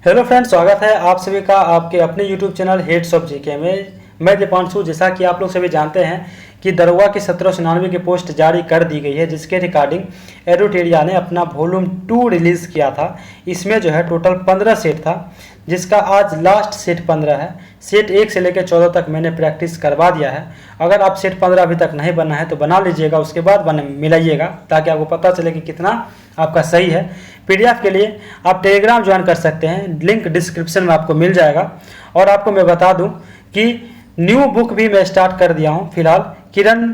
Hello friends, स्वागत है आप सभी का आपके अपने YouTube channel heads of GK में। मैं दीपांशु। जैसा कि आप लोग सभी जानते हैं कि दरोगा की 1799 की पोस्ट जारी कर दी गई है, जिसके रिगार्डिंग एडोटेरिया ने अपना वॉल्यूम 2 रिलीज़ किया था। इसमें जो है टोटल 15 सेट था, जिसका आज लास्ट सेट 15 है। सेट 1 से लेकर 14 तक मैंने प्रैक्टिस करवा दिया है। अगर आप सेट 15 अभी तक नहीं बना है तो बना लीजिएगा, उसके बाद मिलाइएगा, ताकि आपको पता चले कि कितना आपका सही है। पीडीएफ के लिए आप टेलीग्राम ज्वाइन कर सकते हैं, लिंक डिस्क्रिप्शन में आपको मिल जाएगा। और आपको मैं बता दूं कि न्यू बुक भी मैं स्टार्ट कर दिया हूं फिलहाल। किरण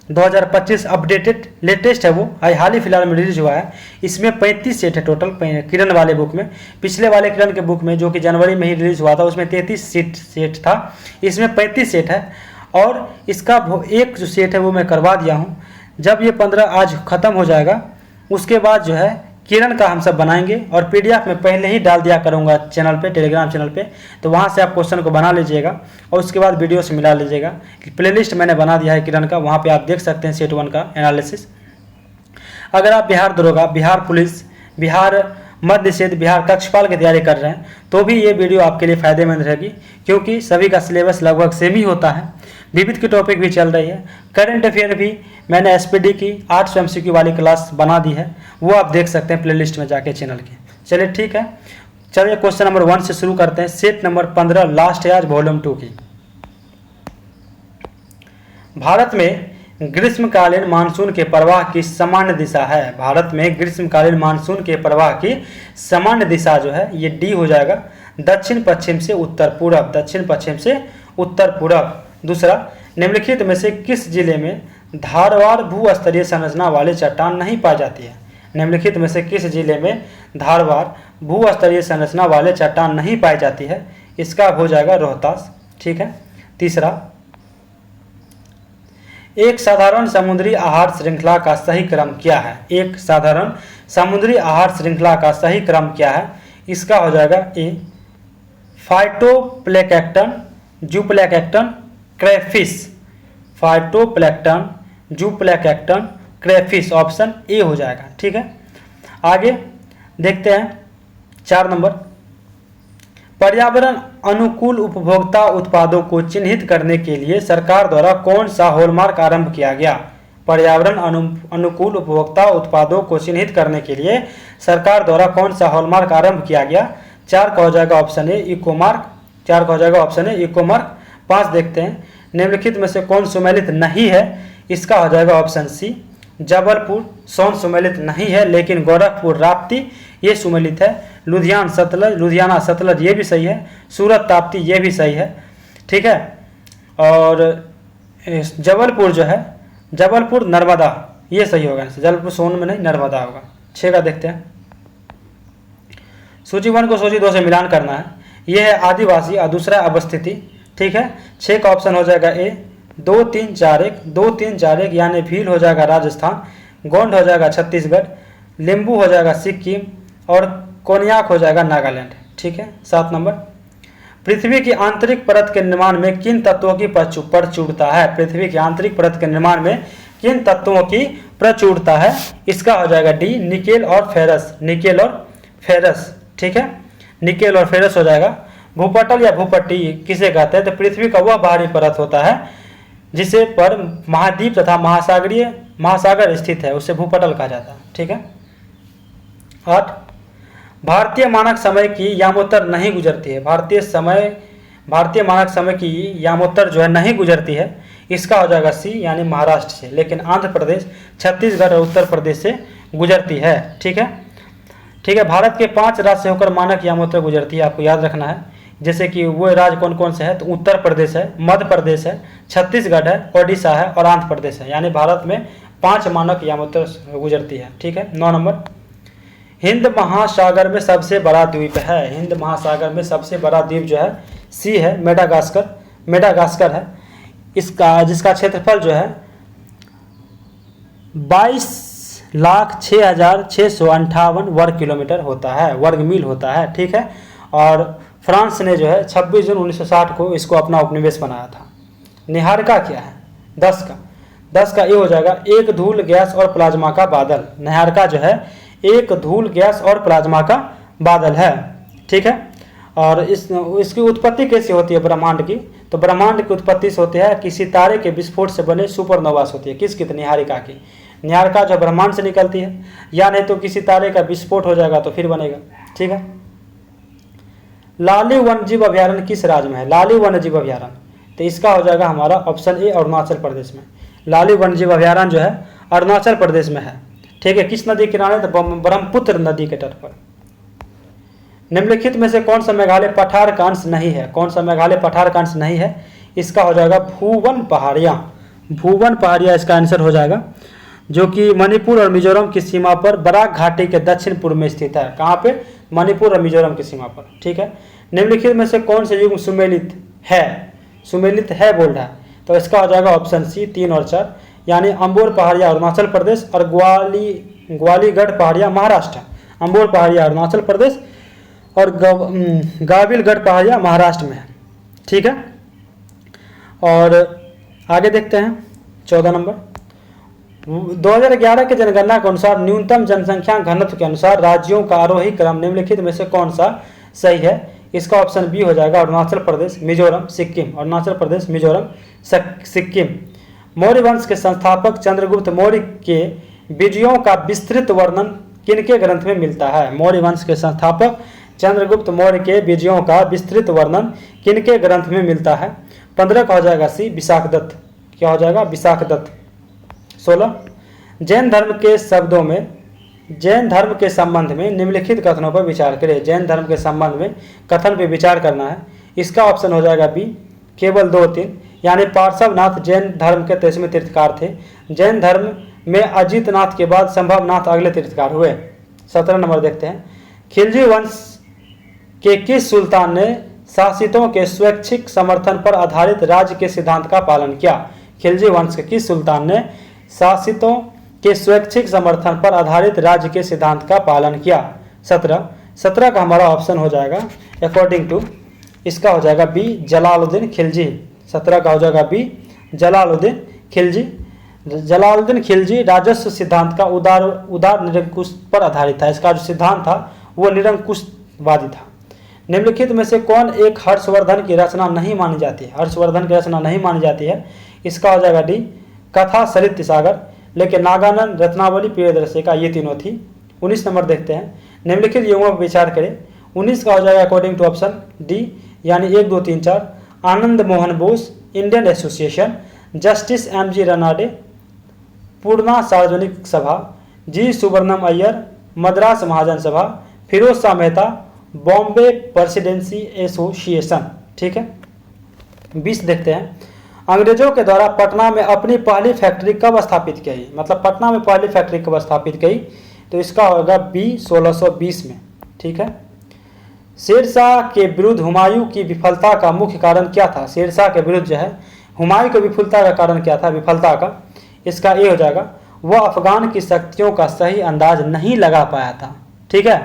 2025 अपडेटेड लेटेस्ट है, वो हाल ही फिलहाल में रिलीज हुआ है। इसमें 35 सेट है टोटल किरण वाले बुक में। पिछले वाले किरण के बुक में जो कि जनवरी में ही रिलीज हुआ था, उसमें 33 सेट था। इसमें 35 सेट है और इसका एक जो सेट है वो मैं करवा दिया हूँ। जब ये 15 आज ख़त्म हो जाएगा, उसके बाद जो है किरण का हम सब बनाएंगे और पीडीएफ में पहले ही डाल दिया करूंगा चैनल पे, टेलीग्राम चैनल पे। तो वहाँ से आप क्वेश्चन को बना लीजिएगा और उसके बाद वीडियो से मिला लीजिएगा। प्लेलिस्ट मैंने बना दिया है किरण का, वहाँ पे आप देख सकते हैं सेट 1 का एनालिसिस। अगर आप बिहार दरोगा, बिहार पुलिस, बिहार मध्य निषेध, बिहार कक्षपाल की तैयारी कर रहे हैं तो भी ये वीडियो आपके लिए फ़ायदेमंद रहेगी, क्योंकि सभी का सिलेबस लगभग सेम ही होता है। विविध की टॉपिक भी चल रही है। करंट अफेयर भी मैंने एसपीडी की 800 एमसीक्यू वाली क्लास बना दी है, वो आप देख सकते हैं प्लेलिस्ट में जाके चैनल के। चलिए ठीक है, चलिए क्वेश्चन नंबर 1 से शुरू करते हैं। सेट नंबर 15 लास्ट है आज वॉल्यूम 2 की। भारत में ग्रीष्मकालीन मानसून के प्रवाह की सामान्य दिशा है। भारत में ग्रीष्मकालीन मानसून के प्रवाह की सामान्य दिशा जो है ये डी हो जाएगा, दक्षिण पश्चिम से उत्तर पूरब, दक्षिण पश्चिम से उत्तर पूरब। दूसरा, निम्नलिखित में से किस जिले में धारवार भू-स्तरीय संरचना वाली चट्टान नहीं पाई जाती है? निम्नलिखित में से किस जिले में धारवार भू-स्तरीय संरचना वाले चट्टान नहीं पाई जाती है? इसका हो जाएगा रोहतास। ठीक है। तीसरा, एक साधारण समुद्री आहार श्रृंखला का सही क्रम क्या है? एक साधारण समुद्री आहार श्रृंखला का सही क्रम क्या है? इसका हो जाएगा A phytoplankton, zooplankton, crayfish. Phytoplankton, zooplankton, crayfish, option A हो जाएगा। ठीक है। आगे देखते हैं 4 नंबर। पर्यावरण अनुकूल उपभोक्ता उत्पादों को चिन्हित करने के लिए सरकार द्वारा कौन सा हॉलमार्क आरंभ किया गया? पर्यावरण अनुकूल उपभोक्ता उत्पादों को चिन्हित करने के लिए सरकार द्वारा कौन सा हॉलमार्क आरंभ किया गया? 4 का हो जाएगा ऑप्शन ए इकोमार्क। 4 का हो जाएगा ऑप्शन ए इकोमार्क। 5 देखते हैं, निम्नलिखित में से कौन सुमेलित नहीं है? इसका हो जाएगा ऑप्शन सी जबलपुर सोन सुमेलित नहीं है, लेकिन गोरखपुर राप्ती ये सुमेलित है। लुधियाना सतलज ये भी सही है। सूरत ताप्ती ये भी सही है। ठीक है। और जबलपुर जो है, जबलपुर नर्मदा ये सही होगा। जबलपुर सोन में नहीं, नर्मदा होगा। 6 का देखते हैं। सूची 1 को सूची 2 से मिलान करना है। यह है आदिवासी और दूसरा अवस्थिति। ठीक है। 6 का ऑप्शन हो जाएगा ए 2 3 4 1। 2 3 4 1 यानी भील हो जाएगा राजस्थान, गोंड हो जाएगा छत्तीसगढ़, लिम्बू हो जाएगा सिक्किम और कोनियाक हो जाएगा नागालैंड। ठीक है। 7 नंबर। पृथ्वी की आंतरिक परत के निर्माण में किन तत्वों की प्रचुरता है? पृथ्वी की आंतरिक परत के निर्माण में किन तत्वों की प्रचुरता है? इसका हो जाएगा डी निकेल और फेरस। निकेल और फेरस। ठीक है। निकेल और फेरस हो जाएगा। भूपटल या भूपट्टी किसे कहते हैं? तो पृथ्वी का वह बाहरी परत होता है जिसे पर महाद्वीप तथा महासागर स्थित है, उसे भूपटल कहा जाता है। ठीक है। 8, भारतीय मानक समय की यामोत्तर नहीं गुजरती है। भारतीय मानक समय की यामोत्तर जो है नहीं गुजरती है। इसका हो जाएगा सी यानी महाराष्ट्र से, लेकिन आंध्र प्रदेश, छत्तीसगढ़ और उत्तर प्रदेश से गुजरती है। ठीक है। ठीक है। भारत के 5 राज्य से होकर मानक यामोत्तर गुजरती है, आपको याद रखना है। जैसे कि वो राज्य कौन कौन से है? तो उत्तर प्रदेश है, मध्य प्रदेश है, छत्तीसगढ़ है, ओडिशा है और आंध्र प्रदेश है। यानी भारत में 5 मानक यामोत्तर गुजरती है। ठीक है। 9 नंबर। हिंद महासागर में सबसे बड़ा द्वीप है। हिंद महासागर में सबसे बड़ा द्वीप जो है सी है मेडागास्कर है। इसका जिसका क्षेत्रफल जो है 22,06,658 वर्ग किलोमीटर होता है, वर्ग मील होता है। ठीक है। और फ्रांस ने जो है 26 जून 1960 को इसको अपना उपनिवेश बनाया था। निहारिका क्या है? 10 का ये हो जाएगा एक धूल गैस और प्लाज्मा का बादल। निहारिका जो है एक धूल गैस और प्लाज्मा का बादल है। ठीक है, और इसकी उत्पत्ति कैसे होती है ब्रह्मांड की? तो ब्रह्मांड की उत्पत्ति से होती है किसी तारे के विस्फोट से बने सुपरनोवास होती है। किसकी? तो निहारिका की। निहारिका जो ब्रह्मांड से निकलती है, या नहीं तो किसी तारे का विस्फोट हो जाएगा तो फिर बनेगा। ठीक है, लाली वन्यजीव अभ्यारण्य किस राज्य में है? लाली वन्यजीव अभ्यारण्य, तो इसका हो जाएगा हमारा ऑप्शन ए, अरुणाचल प्रदेश में। लाली वन्यजीव अभ्यारण्य जो है अरुणाचल प्रदेश में है। ठीक है, किस नदी के किनारे? तो ब्रह्मपुत्र नदी के तट पर। निम्नलिखित में से कौन सा मेघालय पठार का अंश नहीं है? कौन सा मेघालय पठार का अंश नहीं है? इसका हो जाएगा भूवन पहाड़ियाँ। भूवन पहाड़ियाँ इसका आंसर हो जाएगा, जो कि मणिपुर और मिजोरम की सीमा पर बराक घाटी के दक्षिण पूर्व में स्थित है। कहाँ पे? मणिपुर और मिजोरम की सीमा पर। ठीक है, निम्नलिखित में से कौन से युग सुमेलित है? सुमेलित है बोल रहा है, तो इसका हो जाएगा ऑप्शन सी 3 और 4, यानी अंबोर पहाड़ियाँ अरुणाचल प्रदेश और ग्वालीगढ़ पहाड़ियाँ महाराष्ट्र। अंबोर पहाड़ियाँ अरुणाचल प्रदेश और गाविलगढ़ पहाड़ियाँ महाराष्ट्र में है। ठीक है, और आगे देखते हैं 14 नंबर। 2011 के जनगणना के अनुसार न्यूनतम जनसंख्या घनत्व के अनुसार राज्यों का आरोही क्रम निम्नलिखित में से कौन सा सही है? इसका ऑप्शन बी हो जाएगा अरुणाचल प्रदेश, मिजोरम, सिक्किम। अरुणाचल प्रदेश, मिजोरम, सिक्किम। मौर्य वंश के संस्थापक चंद्रगुप्त मौर्य के विजयों का विस्तृत वर्णन किनके ग्रंथ में मिलता है? मौर्य वंश के संस्थापक चंद्रगुप्त मौर्य के विजयों का विस्तृत वर्णन किनके ग्रंथ में मिलता है? 15 का हो जाएगा सी, विशाखदत्त। क्या हो जाएगा? विशाखदत्त। 16, जैन धर्म के शब्दों में जैन धर्म के संबंध में निम्नलिखित कथनों पर विचार करें। जैन धर्म के संबंध में कथन पर विचार करना है। इसका ऑप्शन हो जाएगा बी, केवल 2-3, यानी पार्श्वनाथ जैन धर्म के 23वें तीर्थकार थे। जैन धर्म में अजितनाथ के बाद संभवनाथ अगले तीर्थकार हुए। 17 नंबर देखते हैं। खिलजी वंश के किस सुल्तान ने शासितों के स्वैच्छिक समर्थन पर आधारित राज्य के सिद्धांत का पालन किया? खिलजी वंश के किस सुल्तान ने शासितों के स्वैच्छिक समर्थन पर आधारित राज्य के सिद्धांत का पालन किया? 17 का हमारा ऑप्शन हो जाएगा अकॉर्डिंग टू, इसका हो जाएगा बी, जलालुद्दीन खिलजी। 17 का हो जाएगा बी, जलालुद्दीन खिलजी। जलालुद्दीन खिलजी राजस्व सिद्धांत का उदार निरंकुश पर आधारित था। इसका जो सिद्धांत था वो निरंकुशवादी था। निम्नलिखित में से कौन एक हर्षवर्धन की रचना नहीं मानी जाती है? हर्षवर्धन की रचना नहीं मानी जाती है। इसका हो जाएगा डी, कथा सरित सागर, लेकिन नागानंद, रत्नावली, प्रियदर्शिका, ये तीनों थी। 19 नंबर देखते हैं। निम्नलिखित युगों पर विचार करें। 19 का हो जाएगा अकॉर्डिंग टू ऑप्शन डी, यानी 1, 2, 3, 4, Anand Mohan Bose, Indian Association, Justice M.G. Ranade, Poona Sarvajanik Sabha, G Subramania Iyer, Madras Mahajan Sabha, Feroz Shah Mehta, Bombay Presidency Association. ठीक है, 20 देखते हैं। अंग्रेजों के द्वारा पटना में अपनी पहली फैक्ट्री कब स्थापित की गई? मतलब पटना में पहली फैक्ट्री कब स्थापित की? तो इसका होगा बी, 1620 में। ठीक है, शेरशाह के विरुद्ध हुमायूं की विफलता का मुख्य कारण क्या था? शेरशाह के विरुद्ध जो है हुमायूं की विफलता का कारण क्या था? विफलता का, इसका ए हो जाएगा, वह अफगान की शक्तियों का सही अंदाज नहीं लगा पाया था। ठीक है,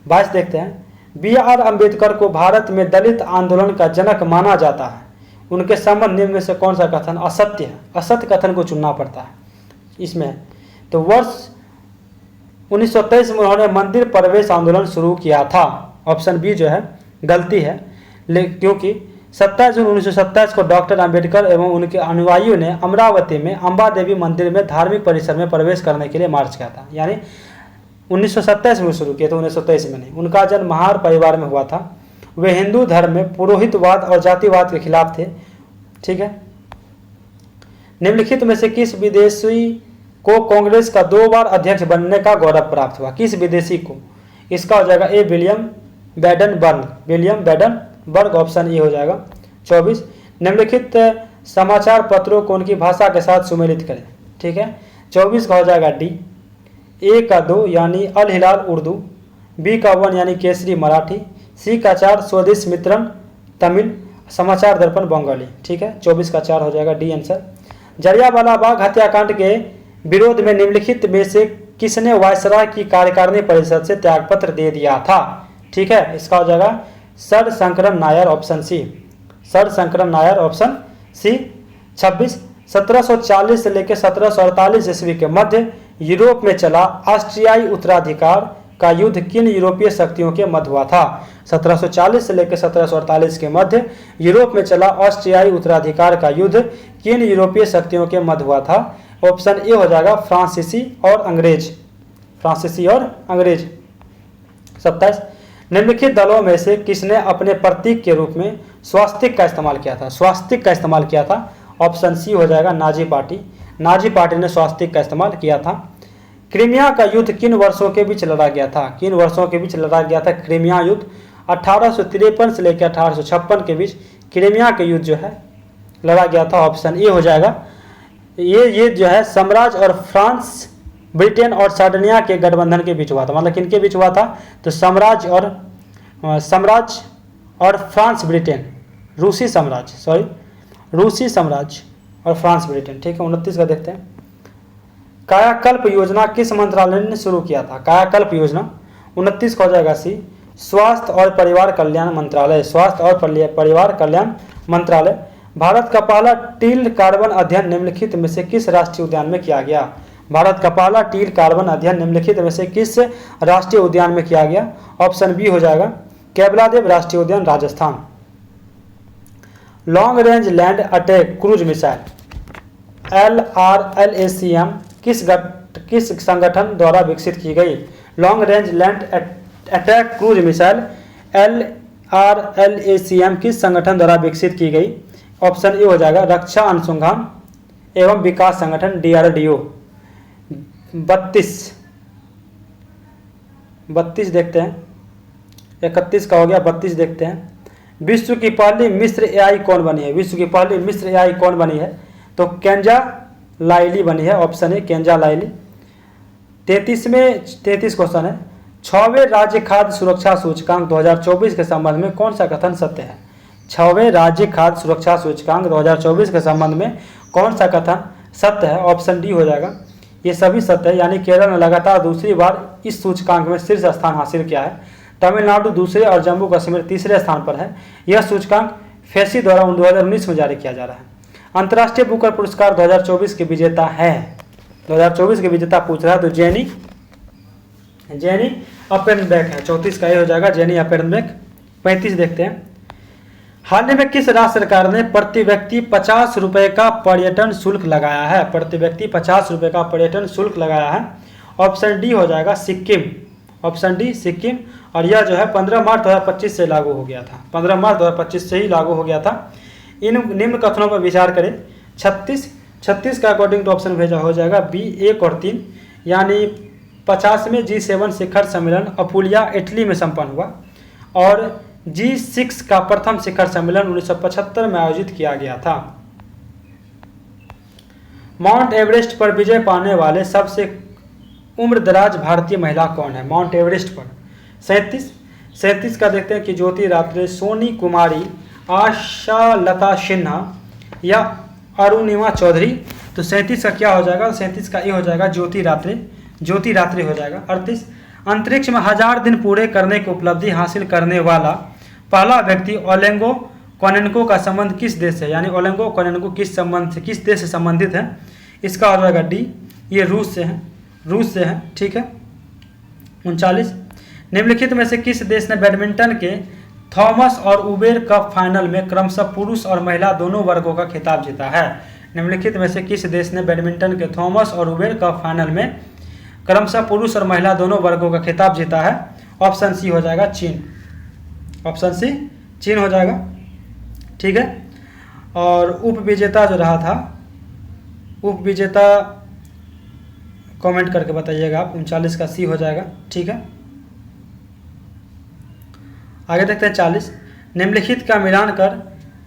22 देखते हैं। B.R. अम्बेडकर को भारत में दलित आंदोलन का जनक माना जाता है। उनके संबंध में से कौन सा कथन असत्य है? असत्य कथन को चुनना पड़ता है इसमें। तो वर्ष 1923 में उन्होंने मंदिर प्रवेश आंदोलन शुरू किया था। ऑप्शन बी जो है गलती है, क्योंकि 27 जून 1927 को डॉक्टर अम्बेडकर एवं उनके अनुयायियों ने अमरावती में अम्बा देवी मंदिर में धार्मिक परिसर में प्रवेश करने के लिए मार्च किया था। यानी 1927 में शुरू किया था, 1923 में नहीं। उनका जन्म महार परिवार में हुआ था। वे हिंदू धर्म में पुरोहितवाद और जातिवाद के खिलाफ थे। ठीक है, निम्नलिखित में से किस विदेशी को कांग्रेस का 2 बार अध्यक्ष बनने का गौरव प्राप्त हुआ? किस विदेशी को? इसका हो जाएगा ए, विलियम बैडनबर्ग। विलियम बैडनबर्ग, ऑप्शन ए हो जाएगा। 24, निम्नलिखित समाचार पत्रों को उनकी भाषा के साथ सुमेलित करें। ठीक है, 24 का हो जाएगा डी, ए का 2 यानी अल हिलाल उर्दू, बी का 1 यानी केसरी मराठी, सी का 4 स्वदेश मित्रन तमिल, समाचार दर्पण बंगाली। ठीक है, 24 का 4 हो जाएगा डी आंसर। जलियांवाला बाग हत्याकांड के विरोध में निम्नलिखित में से किसने वायसराय की कार्यकारिणी परिषद से त्यागपत्र दे दिया था? ठीक है, इसका हो जाएगा sir Shankaran Nair, option C. Sir Shankaran Nair, option C. 26, 1740 से लेकर 1748 ईस्वी के मध्य यूरोप में चला ऑस्ट्रियाई उत्तराधिकार का युद्ध किन यूरोपीय शक्तियों के मध्य हुआ था? 1740 से लेकर 1748 के मध्य यूरोप में चला ऑस्ट्रियाई उत्तराधिकार का युद्ध किन यूरोपीय शक्तियों के मध्य हुआ था? ऑप्शन ए हो जाएगा फ्रांसीसी और अंग्रेज। फ्रांसीसी और अंग्रेज। 27 निम्नलिखित दलों में से किसने अपने प्रतीक के रूप में स्वास्तिक का इस्तेमाल किया था? स्वास्तिक का इस्तेमाल किया था। ऑप्शन सी हो जाएगा नाजी पार्टी। नाजी पार्टी ने स्वास्तिक का इस्तेमाल किया था। क्रीमिया का युद्ध किन वर्षों के बीच लड़ा गया था? किन वर्षों के बीच लड़ा गया था क्रीमिया युद्ध? 1853 से लेकर 1856 के बीच क्रीमिया के युद्ध जो है लड़ा गया था। ऑप्शन ए हो जाएगा। ये जो है साम्राज्य और फ्रांस, ब्रिटेन और सार्डिनिया के गठबंधन के बीच हुआ था। मतलब किनके बीच हुआ था? तो साम्राज्य और फ्रांस ब्रिटेन, रूसी साम्राज्य और फ्रांस ब्रिटेन। ठीक है, 29 का देखते हैं। कायाकल्प योजना किस मंत्रालय ने शुरू किया था? कायाकल्प योजना 29 का हो जाएगा सी, स्वास्थ्य और परिवार कल्याण मंत्रालय। स्वास्थ्य और परिवार कल्याण मंत्रालय। भारत का पहला टील कार्बन अध्ययन निम्नलिखित में से किस राष्ट्रीय उद्यान में किया गया? भारत का पहला टील कार्बन अध्ययन निम्नलिखित में से किस राष्ट्रीय उद्यान में किया गया? ऑप्शन बी हो जाएगा केवलादेव राष्ट्रीय उद्यान, Rajasthan. Long range land attack cruise missile LRLACM किस संगठन द्वारा विकसित की गई? Long range land attack cruise missile LRLACM किस संगठन द्वारा विकसित की गई? ऑप्शन ए हो जाएगा रक्षा अनुसंधान एवं विकास संगठन, DRDO। 32 देखते हैं। 31 का हो गया, 32 देखते हैं। विश्व की पहली मिस्र AI कौन बनी है? विश्व की पहली मिस्र AI कौन बनी है? तो केंजा लाइली बनी है। Option A केंजा लाइली। 33 क्वेश्चन है। 6वें राज्य खाद्य सुरक्षा सूचकांक 2024 के संबंध में कौन सा कथन सत्य है? 6वें राज्य खाद्य सुरक्षा सूचकांक 2024 के संबंध में कौन सा कथन सत्य है? ऑप्शन डी हो जाएगा। ये सभी सत्य है, यानी केरल ने लगातार दूसरी बार इस सूचकांक में शीर्ष स्थान हासिल किया है। तमिलनाडु दूसरे और जम्मू कश्मीर तीसरे स्थान पर है। यह सूचकांक फेसी द्वारा 2019 में जारी किया जा रहा है। अंतर्राष्ट्रीय बुकर पुरस्कार 2024 के विजेता है। 2024 के विजेता पूछ रहा है तो जेनी अपेनबेक है। 34 का ये हो जाएगा जेनी अपेनबेक। 35 देखते हैं। हाल ही में किस राज्य सरकार ने प्रति व्यक्ति 50 रुपये का पर्यटन शुल्क लगाया है? प्रति व्यक्ति 50 रुपये का पर्यटन शुल्क लगाया है। ऑप्शन डी हो जाएगा सिक्किम। Option D Sikkim. और यह जो है 15 मार्च 2025 से लागू हो गया था। 15 मार्च 2025 से ही लागू हो गया था। इन निम्न कथनों पर विचार करें। 36 का अकॉर्डिंग टू ऑप्शन भेजा हो जाएगा बी 1 और 3, यानी 50वें G7 शिखर सम्मेलन अपुलिया इटली में संपन्न हुआ और G6 का प्रथम शिखर सम्मेलन 1975 में आयोजित किया गया था। माउंट एवरेस्ट पर विजय पाने वाले सबसे उम्रदराज भारतीय महिला कौन है? माउंट एवरेस्ट पर 37 का देखते हैं कि ज्योति रात्रे, सोनी कुमारी, आशा लता सिन्हा या अरुणिमा चौधरी। तो 37 का क्या हो जाएगा? 37 का ये हो जाएगा ज्योति रात्रे हो जाएगा। 38 अंतरिक्ष में 1000 दिन पूरे करने की उपलब्धि हासिल करने वाला पहला व्यक्ति ओलेंगो कोनेन्को का संबंध किस देश से? यानी ओलेंगो कोनेन्को किस देश से संबंधित है? इसका हो जाएगा डी, ये रूस से है। ठीक है। 39 निम्नलिखित में से किस देश ने बैडमिंटन के थॉमस और उबेर कप फाइनल में क्रमशः पुरुष और महिला दोनों वर्गों का खिताब जीता है? निम्नलिखित में से किस देश ने बैडमिंटन के थॉमस और उबेर कप फाइनल में क्रमशः पुरुष और महिला दोनों वर्गों का खिताब जीता है? ऑप्शन सी हो जाएगा चीन। ऑप्शन सी चीन हो जाएगा। ठीक है। और उपविजेता जो रहा था, उपविजेता कमेंट करके बताइएगा आप। 39 का सी हो जाएगा। ठीक है। आगे देखते हैं 40 निम्नलिखित का मिलान कर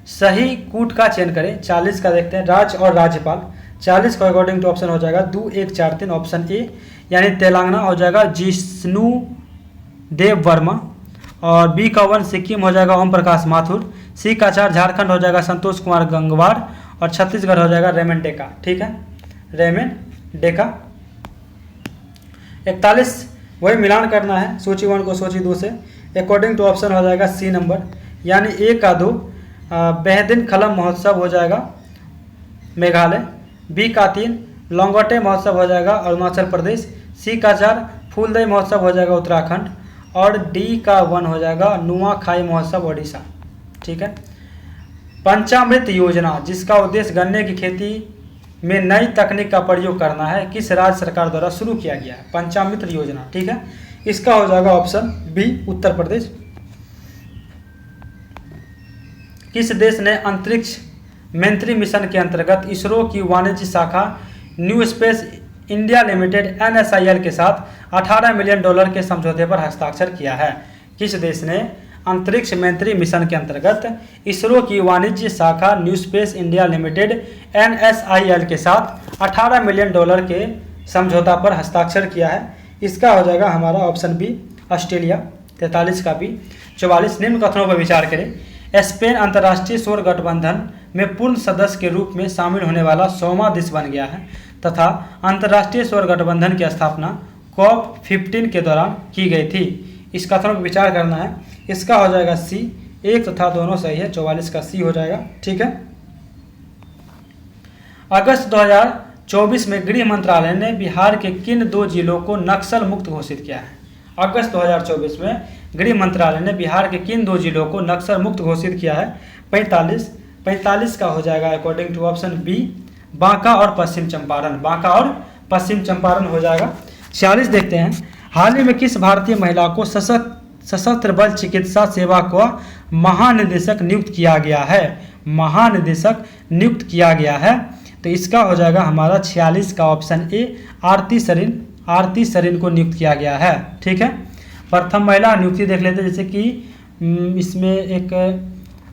सही कूट का चयन करें। 40 का देखते हैं राज्य और राज्यपाल। 40 का अकॉर्डिंग टू ऑप्शन हो जाएगा 2 1 4 3। ऑप्शन ए यानी तेलंगाना हो जाएगा जिष्णु देव वर्मा। और बी का 1 सिक्किम हो जाएगा ओम प्रकाश माथुर। सी का 4 झारखंड हो जाएगा संतोष कुमार गंगवार। और छत्तीसगढ़ हो जाएगा रेमन डेका। ठीक है, रेमन डेका। 41 वही मिलान करना है सूची 1 को सूची 2 से। अकॉर्डिंग टू ऑप्शन हो जाएगा सी नंबर, यानी ए का 2 बेहदिन खलम महोत्सव हो जाएगा मेघालय। बी का 3 लॉन्गोटे महोत्सव हो जाएगा अरुणाचल प्रदेश। सी का 4 फूलदेई महोत्सव हो जाएगा उत्तराखंड, और डी का 1 हो जाएगा नुआखाई महोत्सव ओडिशा। ठीक है। पंचामृत योजना, जिसका उद्देश्य गन्ने की खेती में नई तकनीक का प्रयोग करना है, किस राज्य सरकार द्वारा शुरू किया गया है? पंचामृत योजना। ठीक है। इसका हो जाएगा ऑप्शन बी उत्तर प्रदेश। किस देश ने अंतरिक्ष मंत्री मिशन के अंतर्गत इसरो की वाणिज्य शाखा new space India limited NSIL के साथ $18 मिलियन के समझौते पर हस्ताक्षर किया है? किस देश ने अंतरिक्ष मंत्री मिशन के अंतर्गत इसरो की वाणिज्य शाखा new space India limited NSIL के साथ $18 मिलियन के समझौता पर हस्ताक्षर किया है? इसका हो जाएगा हमारा ऑप्शन बी ऑस्ट्रेलिया। 43 का बी। 44 निम्न कथनों पर विचार करें। स्पेन अंतर्राष्ट्रीय सौर गठबंधन में पूर्ण सदस्य के रूप में शामिल होने वाला 100वां देश बन गया है तथा अंतर्राष्ट्रीय सौर गठबंधन की स्थापना COP15 के दौरान की गई थी। इस कथन पर विचार करना है। इसका हो जाएगा सी। एक तथा दोनों सही है। 44 का सी हो जाएगा। ठीक है। अगस्त 2024 में गृह मंत्रालय ने बिहार के किन 2 जिलों को नक्सल मुक्त घोषित किया है? अगस्त 2024 में गृह मंत्रालय ने बिहार के किन 2 जिलों को नक्सल मुक्त घोषित किया है? 45 का हो जाएगा according to option B Banka और पश्चिम चंपारण। बांका और पश्चिम चंपारण हो जाएगा। 46 देखते हैं। हाल ही में किस भारतीय महिला को सशस्त्र बल चिकित्सा सेवा को महानिदेशक नियुक्त किया गया है? महानिदेशक नियुक्त किया गया है, तो इसका हो जाएगा हमारा 46 का ऑप्शन ए आरती सरीन को नियुक्त किया गया है। ठीक है। प्रथम महिला नियुक्ति देख लेते हैं, जैसे कि इसमें एक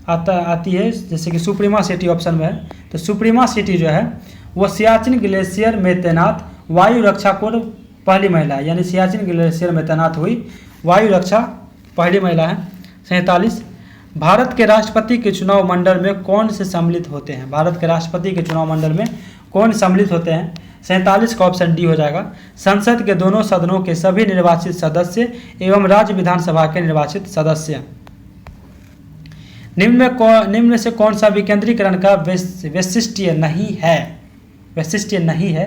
आती है जैसे कि सुप्रीमा सिटी ऑप्शन में है, तो सुप्रीमा सिटी जो है वो सियाचिन ग्लेशियर में तैनात वायु रक्षा कोर पहली महिला है, यानी सियाचिन ग्लेशियर में तैनात हुई वायु रक्षा पहली महिला है। 47 भारत के राष्ट्रपति के चुनाव मंडल में कौन से सम्मिलित होते हैं? भारत के राष्ट्रपति के चुनाव मंडल में कौन सम्मिलित होते हैं? 47 का ऑप्शन डी हो जाएगा संसद के दोनों सदनों के सभी निर्वाचित सदस्य एवं राज्य विधानसभा के निर्वाचित सदस्य। निम्न में से कौन सा विकेंद्रीकरण का वैशिष्ट्य नहीं है? वैशिष्ट्य नहीं है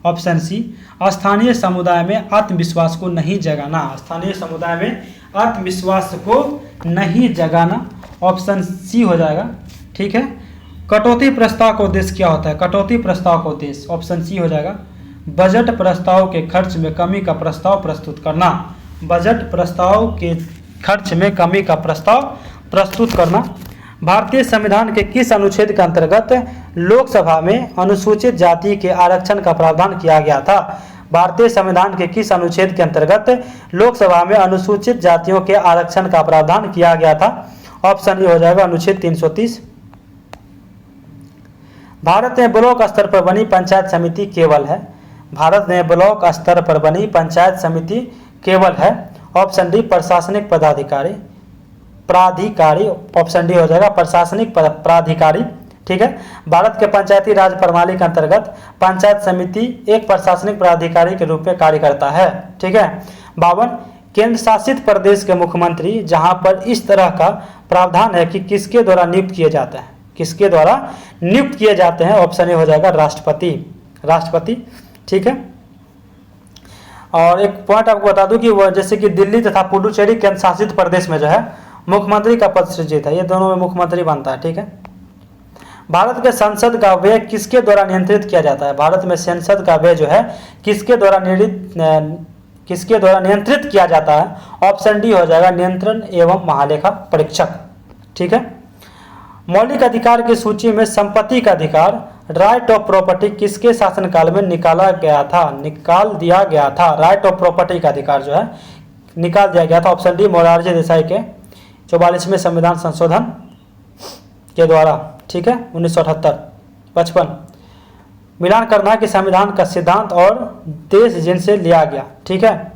ऑप्शन सी स्थानीय समुदाय में आत्मविश्वास को नहीं जगाना। स्थानीय समुदाय में आत्मविश्वास को नहीं जगाना ऑप्शन सी हो जाएगा। ठीक है। कटौती प्रस्ताव का उद्देश्य क्या होता है? कटौती प्रस्ताव का उद्देश्य ऑप्शन सी हो जाएगा बजट प्रस्ताव के खर्च में कमी का प्रस्ताव प्रस्तुत करना। बजट प्रस्ताव के खर्च में कमी का प्रस्ताव प्रस्तुत करना। भारतीय संविधान के किस अनुच्छेद के अंतर्गत लोकसभा में अनुसूचित जाति के आरक्षण का प्रावधान किया गया था? भारतीय संविधान के किस अनुच्छेद के अंतर्गत लोकसभा में अनुसूचित जातियों के आरक्षण का प्रावधान किया गया था? ऑप्शन ए हो जाएगा अनुच्छेद 330। भारत में ब्लॉक स्तर पर बनी पंचायत समिति केवल है? भारत में ब्लॉक स्तर पर बनी पंचायत समिति केवल है? ऑप्शन डी प्रशासनिक प्राधिकारी ऑप्शन डी हो जाएगा प्रशासनिक प्राधिकारी। ठीक है। भारत के पंचायती राज प्रणाली के अंतर्गत पंचायत समिति एक प्रशासनिक प्राधिकारी के रूप में कार्य करता है। ठीक है। 52 केंद्र शासित प्रदेश के मुख्यमंत्री जहां पर इस तरह का प्रावधान है कि किसके द्वारा नियुक्त किए जाते हैं? किसके द्वारा नियुक्त किए जाते हैं? ऑप्शन ए हो जाएगा राष्ट्रपति। ठीक है। और एक पॉइंट आपको बता दूं कि वो जैसे कि दिल्ली तथा पुडुचेरी केंद्र शासित प्रदेश में जो है मुख्यमंत्री का पद सृजित है, ये दोनों में मुख्यमंत्री बनता है। ठीक है। भारत के संसद का व्यय किसके द्वारा नियंत्रित किया जाता है? भारत में संसद का व्यय जो है किसके द्वारा नियंत्रित किया जाता है? ऑप्शन डी हो जाएगा नियंत्रण एवं महालेखा परीक्षक। ठीक है। मौलिक अधिकार की सूची में संपत्ति का अधिकार राइट ऑफ प्रॉपर्टी किसके शासनकाल में निकाल दिया गया था? राइट ऑफ प्रॉपर्टी का अधिकार जो है निकाल दिया गया था। ऑप्शन डी मोरारजी देसाई के 44वें संविधान संशोधन के द्वारा। ठीक है। 1978। 55 मिलान करना है कि संविधान का सिद्धांत और देश जिनसे लिया गया। ठीक है।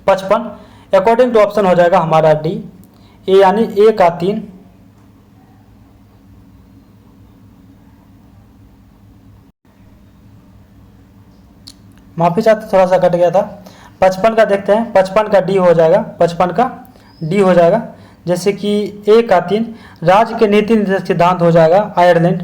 55 अकॉर्डिंग टू ऑप्शन हो जाएगा हमारा डी ए, यानी ए का 3। माफी चाहते थोड़ा सा कट गया था। 55 का देखते हैं। 55 का डी हो जाएगा। 55 का डी हो जाएगा। जैसे कि ए का 3 राज्य के नीति निर्देशक सिद्धांत हो जाएगा आयरलैंड।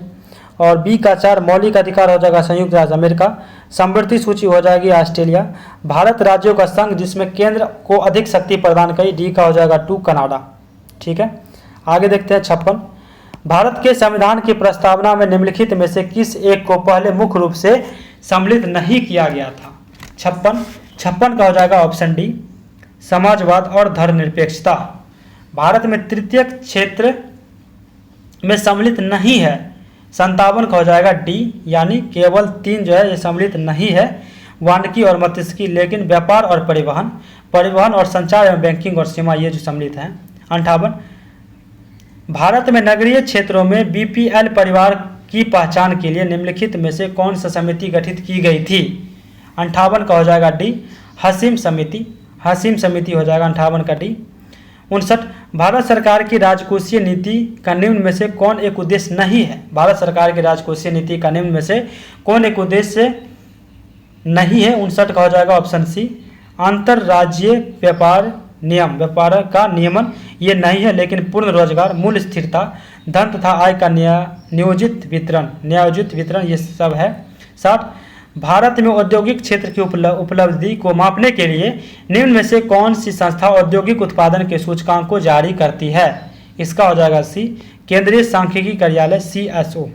और बी का 4 मौलिक अधिकार हो जाएगा संयुक्त राज्य अमेरिका। समवर्ती सूची हो जाएगी ऑस्ट्रेलिया। भारत राज्यों का संघ जिसमें केंद्र को अधिक शक्ति प्रदान करी, डी का हो जाएगा 2 कनाडा। ठीक है, आगे देखते हैं 56। भारत के संविधान की प्रस्तावना में निम्नलिखित में से किस एक को पहले मुख्य रूप से सम्मिलित नहीं किया गया था? 56 का हो जाएगा ऑप्शन डी, समाजवाद और धर्मनिरपेक्षता। भारत में तृतीय क्षेत्र में सम्मिलित नहीं है। 57 का हो जाएगा डी, यानी केवल 3 जो है ये सम्मिलित नहीं है, वानिकी और मत्स्यिकी, लेकिन व्यापार और परिवहन और संचार एवं बैंकिंग और सीमा ये जो सम्मिलित हैं। 58 भारत में नगरीय क्षेत्रों में बीपीएल परिवार की पहचान के लिए निम्नलिखित में से कौन सा समिति गठित की गई थी? 58 का हो जाएगा डी, हसीम समिति हो जाएगा 58 का डी। 59 भारत सरकार की राजकोषीय नीति का निम्न में से कौन एक उद्देश्य नहीं है? भारत सरकार की राजकोषीय नीति का निम्न में से कौन एक उद्देश्य नहीं है? 59 का हो जाएगा ऑप्शन सी, अंतर्राज्यीय व्यापार का नियमन ये नहीं है, लेकिन पूर्ण रोजगार, मूल्य स्थिरता, धन तथा आय का न्यायोचित वितरण ये सब है। 60 भारत में औद्योगिक क्षेत्र की उपलब्धि को मापने के लिए निम्न में से कौन सी संस्था औद्योगिक उत्पादन के सूचकांक को जारी करती है? इसका हो जाएगा सी, केंद्रीय सांख्यिकी कार्यालय CSO।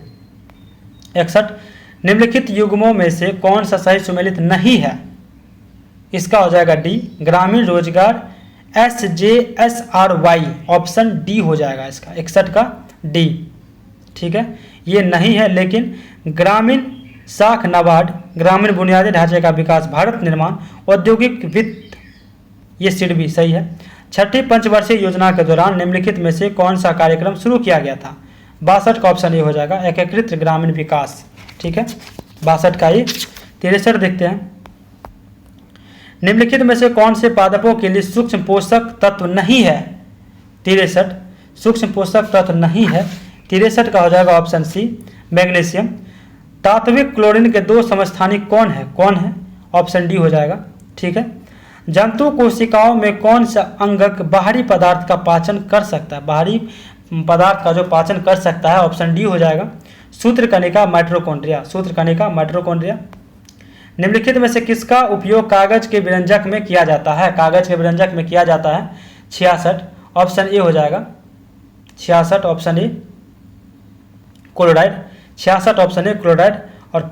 61 निम्नलिखित युग्मों में से कौन सा सही सुमेलित नहीं है? इसका हो जाएगा डी, ग्रामीण रोजगार SJSRY, ऑप्शन डी हो जाएगा इसका, 61 का डी। ठीक है, ये नहीं है, लेकिन ग्रामीण साख नाबार्ड, ग्रामीण बुनियादी ढांचे का विकास, भारत निर्माण, औद्योगिक वित्त ये सीट भी सही है। 6ठी पंचवर्षीय योजना के दौरान निम्नलिखित में से कौन सा कार्यक्रम शुरू किया गया था? 62 का ऑप्शन ये हो जाएगा, एकीकृत ग्रामीण विकास। ठीक है, 62 का ये। 63 देखते हैं, निम्नलिखित में से कौन से पादपों के लिए सूक्ष्म पोषक तत्व नहीं है? 63 सूक्ष्म पोषक तत्व नहीं है। 63 का हो जाएगा ऑप्शन सी, मैग्नीशियम। तात्विक क्लोरीन के 2 समस्थानिक कौन है? ऑप्शन डी हो जाएगा। ठीक है, जंतु कोशिकाओं में कौन सा अंगक बाहरी पदार्थ का पाचन कर सकता है? बाहरी पदार्थ का जो पाचन कर सकता है, ऑप्शन डी हो जाएगा, सूत्रकणिका माइटोकॉन्ड्रिया। निम्नलिखित में से किसका उपयोग कागज के विरंजक में किया जाता है? कागज के विरंजक में किया जाता है 66, ऑप्शन ए हो जाएगा, 66 option A chloride, 66 option A chloride. और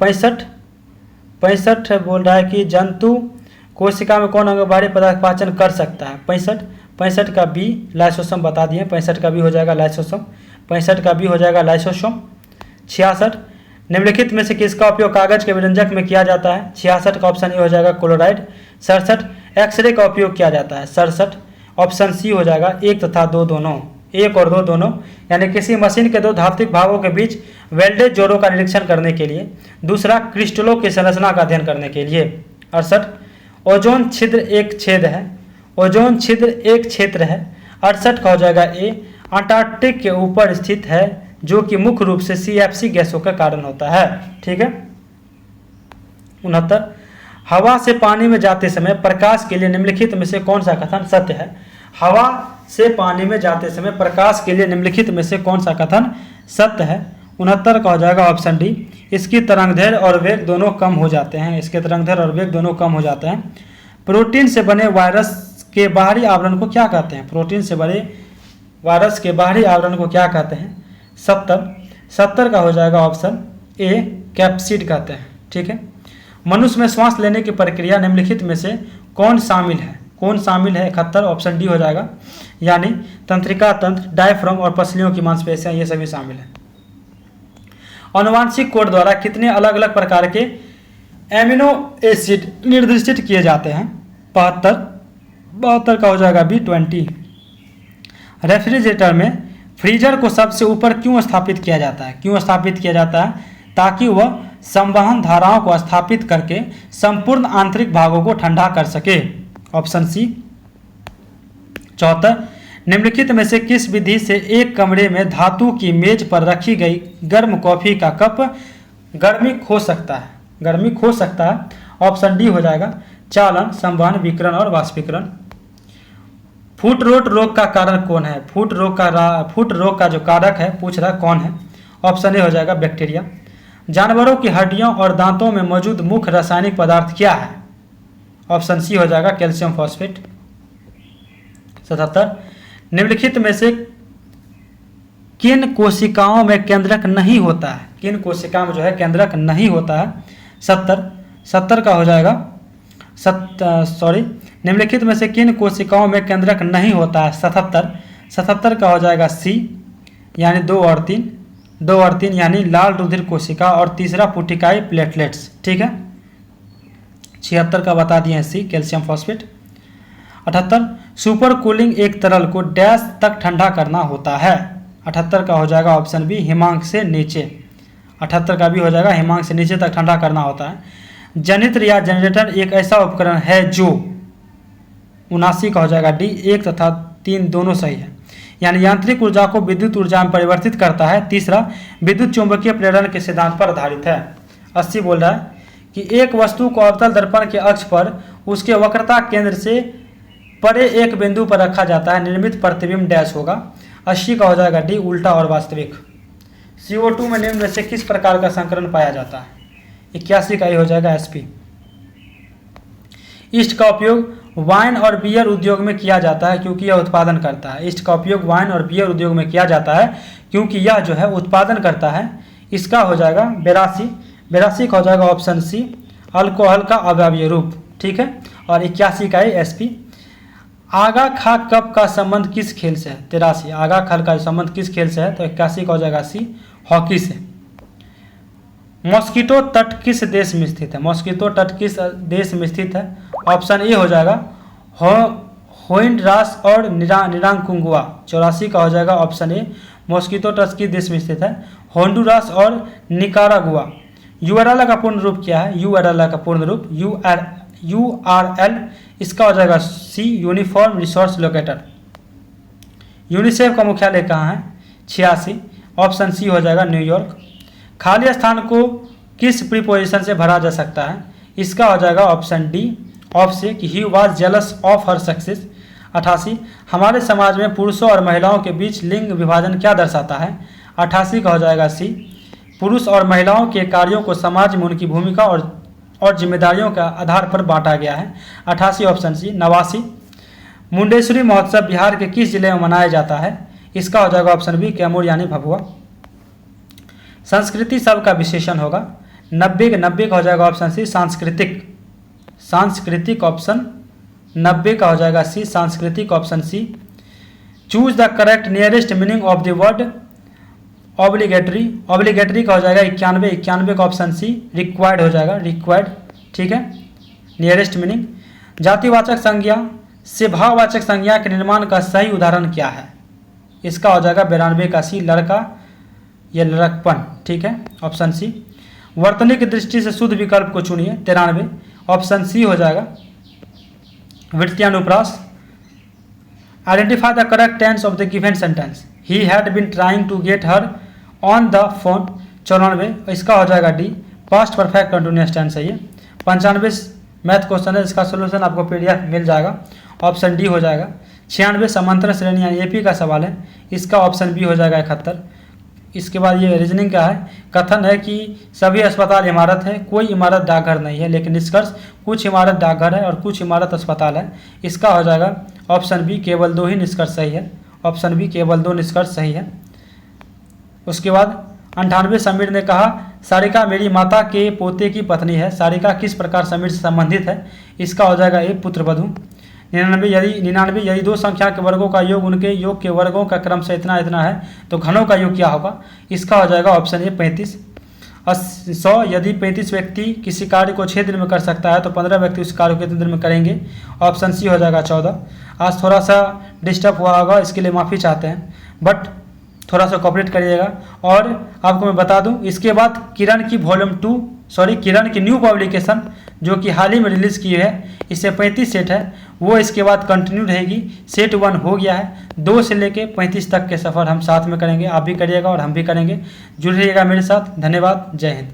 65 बोल रहा है कि जंतु कोशिका में कौन अंग बाहरी पदार्थ पाचन कर सकता है? 65 का बी लाइसोसोम बता दिए, 65 का बी हो जाएगा लाइसोसोम, 65 का बी हो जाएगा लाइसोसोम। 66 निम्नलिखित में से किसका उपयोग कागज के विरंजक में किया जाता है? 66 का ऑप्शन ए हो जाएगा क्लोराइड। 67 एक्सरे का उपयोग किया जाता है, 67 ऑप्शन सी हो जाएगा, 1 तथा 2 दोनों, 1 और 2 दोनों, यानी किसी मशीन के 2 धात्विक भागों के बीच वेल्डेड जोड़ों का निरीक्षण करने के लिए, दूसरा क्रिस्टलों की संरचना का अध्ययन करने के लिए। 68 ओजोन छिद्र एक क्षेत्र है, 68 का हो जाएगा ए, अंटार्कटिक के ऊपर स्थित है, जो कि मुख्य रूप से CFC गैसों का कारण होता है। ठीक है। 69 हवा से पानी में जाते समय प्रकाश के लिए निम्नलिखित में से कौन सा कथन सत्य है? हवा से पानी में जाते समय प्रकाश के लिए निम्नलिखित में से कौन सा कथन सत्य है? 69 का हो जाएगा ऑप्शन डी, इसकी तरंगदैर्घ्य और वेग दोनों कम हो जाते हैं। प्रोटीन से बने वायरस के बाहरी आवरण को क्या कहते हैं? 70 का हो जाएगा ऑप्शन ए, कैप्सिड कहते हैं। ठीक है। मनुष्य में श्वास लेने की प्रक्रिया निम्नलिखित में से कौन शामिल है? 71 ऑप्शन डी हो जाएगा, यानी तंत्रिका तंत्र, डायफ्राम और पसलियों की मांसपेशियां ये सभी शामिल है। आनुवांशिक कोड द्वारा कितने अलग अलग प्रकार के एमिनो एसिड निर्दिष्ट किए जाते हैं? 72 का हो जाएगा बी, 20। रेफ्रिजरेटर में फ्रीजर को सबसे ऊपर क्यों स्थापित किया जाता है? ताकि वह संवहन धाराओं को स्थापित करके संपूर्ण आंतरिक भागों को ठंडा कर सके, ऑप्शन सी। 74 निम्नलिखित में से किस विधि से एक कमरे में धातु की मेज पर रखी गई गर्म कॉफी का कप गर्मी खो सकता है? ऑप्शन डी हो जाएगा, चालन, संवहन, विकिरण और वाष्पीकरण। फुट रोग का कारण कौन है? फुट रोग का जो कारक है पूछ रहा कौन है? ऑप्शन ए हो जाएगा बैक्टीरिया। जानवरों की हड्डियों और दांतों में मौजूद मुख्य रासायनिक पदार्थ क्या है? ऑप्शन सी हो जाएगा कैल्शियम फॉस्फेट। 77 निम्नलिखित में से किन कोशिकाओं में केंद्रक नहीं होता है? किन कोशिकाओं में जो है केंद्रक नहीं होता है? 70 का हो जाएगा निम्नलिखित में से किन कोशिकाओं में केंद्रक नहीं होता है? 77 का हो जाएगा सी, यानी 2 और 3 यानी लाल रुधिर कोशिका, और तीसरा पुटिकाई प्लेटलेट्स। ठीक है, 76 का बता दिए हैं C calcium phosphate. 78 super cooling एक तरल को डैश तक ठंडा करना होता है? 78 का हो जाएगा ऑप्शन बी हिमांक से नीचे। 78 का भी हो जाएगा हिमांक से नीचे तक ठंडा करना होता है। जनित्र या जनरेटर एक ऐसा उपकरण है जो 79 का हो जाएगा डी, 1 तथा 3 दोनों सही है, यानी यांत्रिक ऊर्जा को विद्युत ऊर्जा में परिवर्तित करता है। तीसरा विद्युत चुंबकीय प्रेरण के सिद्धांत पर आधारित है। 80 बोल रहा है कि एक वस्तु को अवतल दर्पण के अक्ष पर उसके वक्रता केंद्र से परे एक बिंदु पर रखा जाता है, निर्मित प्रतिबिंब डैश होगा। 80 का हो जाएगा डी उल्टा और वास्तविक। CO2 में निम्न में से किस प्रकार का संकरण पाया जाता है? 81 का ही हो जाएगा SP। ईस्ट का उपयोग वाइन और बियर उद्योग में किया जाता है क्योंकि यह उत्पादन करता है। ईस्ट का उपयोग वाइन और बियर उद्योग में किया जाता है क्योंकि यह जो है उत्पादन करता है। इसका हो जाएगा 82 का हो जाएगा ऑप्शन सी अल्कोहल का अवयवीय रूप। ठीक है, और 81 का ही SP। आगा खा कप का संबंध किस खेल से है? 83 आगा खाल का संबंध किस खेल से है? तो 81 का हो जाएगा सी हॉकी से। मॉस्किटो तट किस देश में स्थित है? मॉस्किटो तट किस देश में स्थित है? ऑप्शन ए हो जाएगा होंडुरास और निरागुआ। 84 का हो जाएगा ऑप्शन ए मॉस्किटो तट किस देश में स्थित है? होंडुरास और निकारागुआ। यूआरएल का पूर्ण रूप क्या है? यूआरएल का पूर्ण रूप URL, इसका हो जाएगा सी यूनिफॉर्म रिसोर्स लोकेटर। यूनिसेफ का मुख्यालय कहाँ है? 86 ऑप्शन सी हो जाएगा न्यूयॉर्क। खाली स्थान को किस प्रीपोजिशन से भरा जा सकता है? इसका हो जाएगा ऑप्शन डी ऑफ से कि he was jealous of her success. 88 हमारे समाज में पुरुषों और महिलाओं के बीच लिंग विभाजन क्या दर्शाता है? 88 का हो जाएगा सी पुरुष और महिलाओं के कार्यों को समाज में उनकी भूमिका और जिम्मेदारियों के आधार पर बांटा गया है। 88 ऑप्शन सी। 89 मुंडेश्वरी महोत्सव बिहार के किस जिले में मनाया जाता है? इसका हो जाएगा ऑप्शन बी कैमूर यानी भभुआ। संस्कृति शब्द का विशेषण होगा 90 का हो जाएगा ऑप्शन सी सांस्कृतिक ऑप्शन 90 का हो जाएगा सी सांस्कृतिक option C. Choose the correct nearest meaning of the word obligatory का हो जाएगा 91 का ऑप्शन सी रिक्वायर्ड हो जाएगा रिक्वायर्ड। ठीक है, नियरेस्ट मीनिंग। जातिवाचक संज्ञा से भाववाचक संज्ञा के निर्माण का सही उदाहरण क्या है? इसका हो जाएगा 92 का सी लड़का या लड़कपन। ठीक है, ऑप्शन सी। वर्तनी की दृष्टि से शुद्ध विकल्प को चुनिए 93 ऑप्शन सी हो जाएगा वृत्तियानुप्रास। Identify the correct tense of the given sentence he had been trying to get her on the phone. 94 इसका हो जाएगा D past perfect continuous tense है ये। 95 मैथ क्वेश्चन है, इसका सोल्यूशन आपको PDF मिल जाएगा, ऑप्शन डी हो जाएगा। 96 समांतर श्रेणी यानी AP का सवाल है, इसका ऑप्शन बी हो जाएगा 71। इसके बाद ये रीजनिंग का है। कथन है कि सभी अस्पताल इमारत है, कोई इमारत डाकघर नहीं है, लेकिन निष्कर्ष कुछ इमारत डाकघर है और कुछ इमारत अस्पताल है। इसका हो जाएगा ऑप्शन बी केवल 2 ही निष्कर्ष सही है, ऑप्शन बी केवल 2 निष्कर्ष सही है। उसके बाद 98 समीर ने कहा सारिका मेरी माता के पोते की पत्नी है। सारिका किस प्रकार समीर से संबंधित है? इसका हो जाएगा ए पुत्रवधू। 99 यदि 2 संख्या के वर्गों का योग उनके योग के वर्गों का क्रम से इतना है तो घनों का योग क्या होगा? इसका हो जाएगा ऑप्शन ए 35। 100 यदि 35 व्यक्ति किसी कार्य को 6 दिन में कर सकता है तो 15 व्यक्ति उस कार्य को कितने दिन में करेंगे? ऑप्शन सी हो जाएगा 14। आज थोड़ा सा डिस्टर्ब हुआ होगा, इसके लिए माफ़ी चाहते हैं, बट थोड़ा सा कोऑपरेट करिएगा। और आपको मैं बता दूं इसके बाद किरण की न्यू पब्लिकेशन जो कि हाल ही में रिलीज़ की है, इससे 35 सेट है, वो इसके बाद कंटिन्यू रहेगी। सेट 1 हो गया है, 2 से लेके 35 तक के सफ़र हम साथ में करेंगे, आप भी करिएगा और हम भी करेंगे। जुड़ रहिएगा मेरे साथ। धन्यवाद, जय हिंद।